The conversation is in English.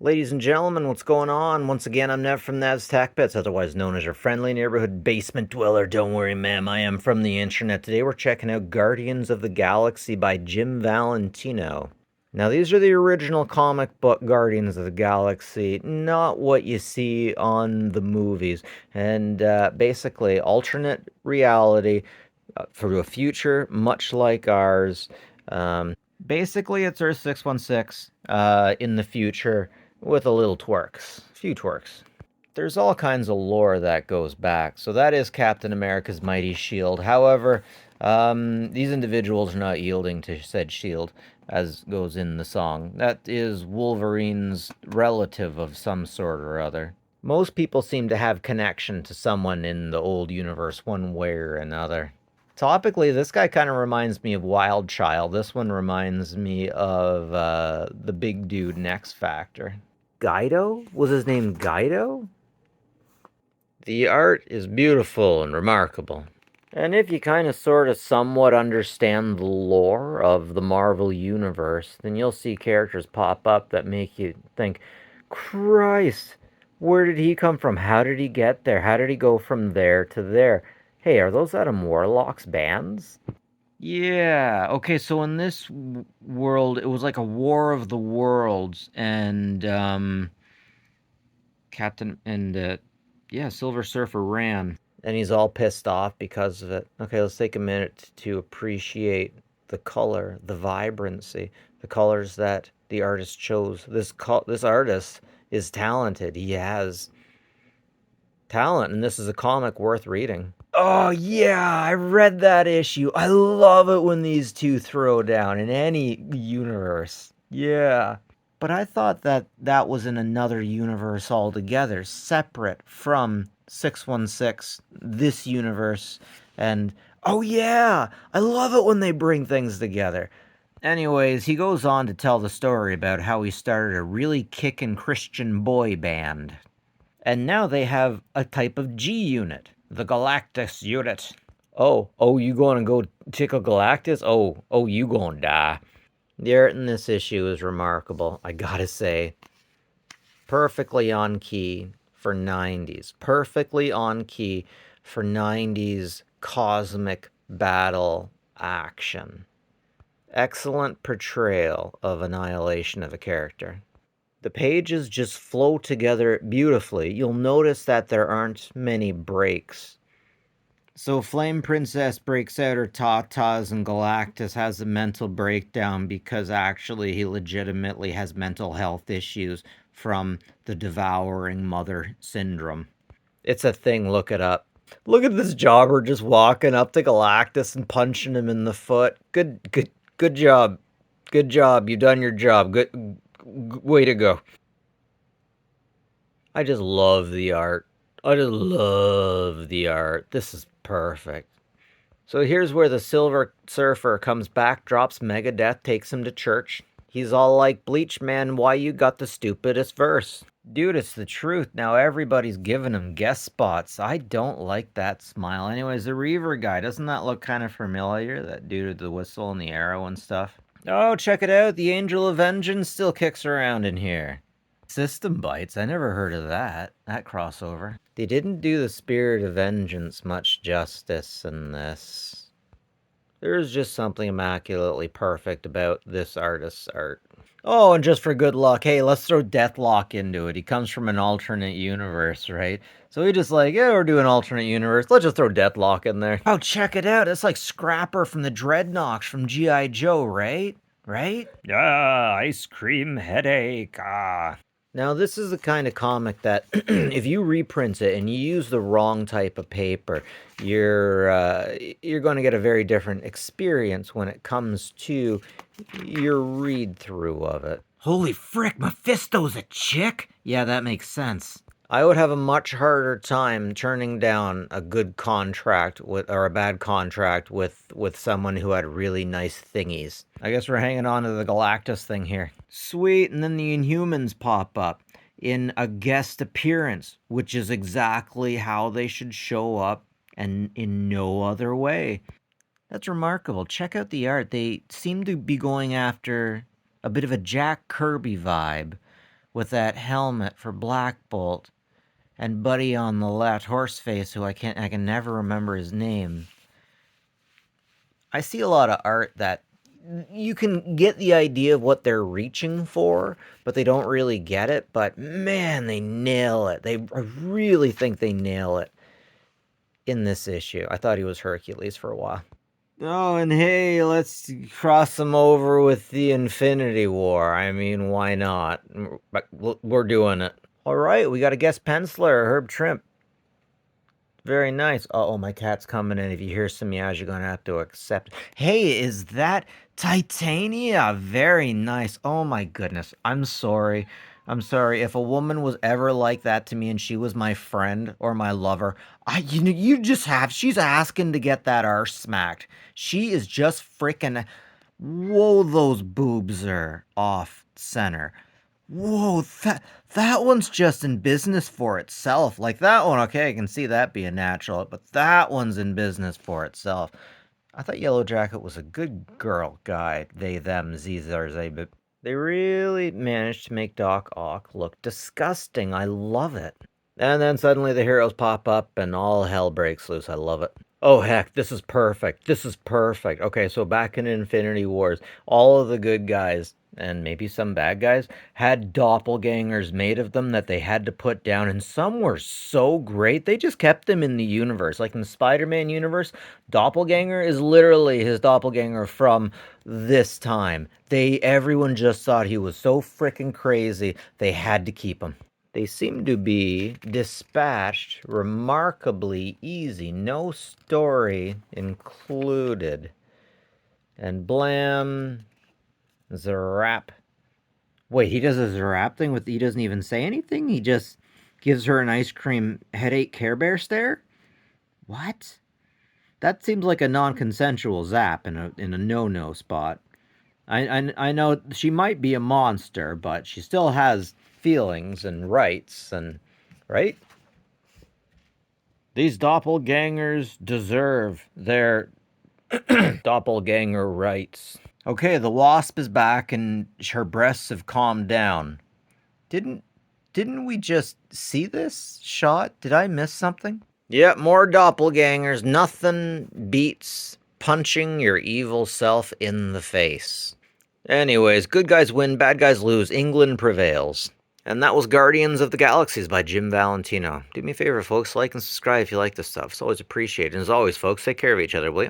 Ladies and gentlemen, what's going on? Once again, I'm Nev from Nev's Tech Bits, otherwise known as your friendly neighborhood basement dweller. Don't worry, ma'am, I am from the internet. Today we're checking out Guardians of the Galaxy by Jim Valentino. Now, these are the original comic book Guardians of the Galaxy, not what you see on the movies. And basically, alternate reality for a future much like ours. Basically, it's Earth 616 in the future with a little twerks. A few twerks. There's all kinds of lore that goes back. So that is Captain America's mighty shield. However, these individuals are not yielding to said shield, as goes in the song. That is Wolverine's relative of some sort or other. Most people seem to have connection to someone in the old universe one way or another. Topically, this guy kind of reminds me of Wild Child. This one reminds me of the big dude in X Factor. Guido? Was his name Guido? The art is beautiful and remarkable. And if you kind of sort of somewhat understand the lore of the Marvel Universe, then you'll see characters pop up that make you think, Christ, where did he come from? How did he get there? How did he go from there to there? Hey, are those Adam Warlock's bands? Yeah. Okay, so in this world, it was like a war of the worlds, and Captain and yeah, Silver Surfer ran, and he's all pissed off because of it. Okay, let's take a minute to appreciate the color, the vibrancy, the colors that the artist chose. This artist is talented. He has talent, and this is a comic worth reading. Oh, yeah, I read that issue. I love it when these two throw down in any universe. Yeah. But I thought that that was in another universe altogether, separate from 616, this universe. And oh, yeah, I love it when they bring things together. Anyways, he goes on to tell the story about how he started a really kickin' Christian boy band. And now they have a type of G unit, the Galactus unit. Oh, you gonna go tickle Galactus? Oh, you gonna die. The art in this issue is remarkable, I gotta say. Perfectly on key for 90s. Perfectly on key for 90s cosmic battle action. Excellent portrayal of annihilation of a character. The pages just flow together beautifully. You'll notice that there aren't many breaks. So Flame Princess breaks out her tatas and Galactus has a mental breakdown because actually he legitimately has mental health issues from the devouring mother syndrome. It's a thing, look it up. Look at this jobber just walking up to Galactus and punching him in the foot. Good job. Good job. You done your job. Good way to go. I just love the art. I just love the art. This is perfect. So here's where the Silver Surfer comes back, drops Megadeth, takes him to church. He's all like, Bleach man, why you got the stupidest verse? Dude, it's the truth. Now everybody's giving him guest spots. I don't like that smile. Anyways, the Reaver guy, doesn't that look kind of familiar? That dude with the whistle and the arrow and stuff. Oh, check it out. The Angel of Vengeance still kicks around in here. System Bites? I never heard of that crossover. They didn't do the Spirit of Vengeance much justice in this. There's just something immaculately perfect about this artist's art. Oh, and just for good luck, hey, let's throw Deathlock into it. He comes from an alternate universe, right? So he just like, yeah, we're doing alternate universe. Let's just throw Deathlock in there. Oh, check it out. It's like Scrapper from the Dreadnoks from G.I. Joe, right? Right? Ah, ice cream headache. Ah. Now, this is the kind of comic that if you reprint it and you use the wrong type of paper, you're going to get a very different experience when it comes to your read through of it. Holy frick, Mephisto's a chick? Yeah, that makes sense. I would have a much harder time turning down a good contract with, or a bad contract with someone who had really nice thingies. I guess we're hanging on to the Galactus thing here. Sweet, and then the Inhumans pop up in a guest appearance, which is exactly how they should show up and in no other way. That's remarkable. Check out the art. They seem to be going after a bit of a Jack Kirby vibe with that helmet for Black Bolt, and Buddy on the left, Horseface, who I can never remember his name. I see a lot of art that you can get the idea of what they're reaching for, but they don't really get it. But man, they nail it. I really think they nail it in this issue. I thought he was Hercules for a while. Oh, and hey, let's cross them over with the Infinity War. I mean, why not? We're doing it. All right, we got a guest penciler, Herb Trimp. Very nice. Uh-oh, my cat's coming in. If you hear some meows, you're going to have to accept. Hey, is that Titania? Very nice. Oh my goodness. I'm sorry. I'm sorry. If a woman was ever like that to me and she was my friend or my lover, you just have, she's asking to get that arse smacked. She is just freaking, whoa, those boobs are off center. Whoa, that one's just in business for itself. Like that one, okay, I can see that being natural, but that one's in business for itself. I thought Yellow Jacket was a good girl guy. They, them, Zers, they, but they really managed to make Doc Ock look disgusting. I love it. And then suddenly the heroes pop up and all hell breaks loose. I love it. Oh heck, this is perfect. This is perfect. Okay, so back in Infinity Wars, all of the good guys and maybe some bad guys had doppelgangers made of them that they had to put down, and some were so great they just kept them in the universe. Like in the Spider-Man universe, doppelganger is literally his doppelganger from this time. Everyone just thought he was so freaking crazy they had to keep him. They seem to be dispatched remarkably easy. No story included. And blam, Zarap. Wait, he does a Zarap thing with, he doesn't even say anything? He just gives her an ice cream headache Care Bear stare? What? That seems like a non-consensual zap in a no-no spot. I know she might be a monster, but she still has feelings and rights, and right? These doppelgangers deserve their doppelganger rights. Okay, the Wasp is back and her breasts have calmed down. Didn't we just see this shot? Did I miss something? Yep, more doppelgangers. Nothing beats punching your evil self in the face. Anyways, good guys win, bad guys lose. England prevails. And that was Guardians of the Galaxies by Jim Valentino. Do me a favor, folks, like and subscribe if you like this stuff. It's always appreciated. And as always, folks, take care of each other, will you?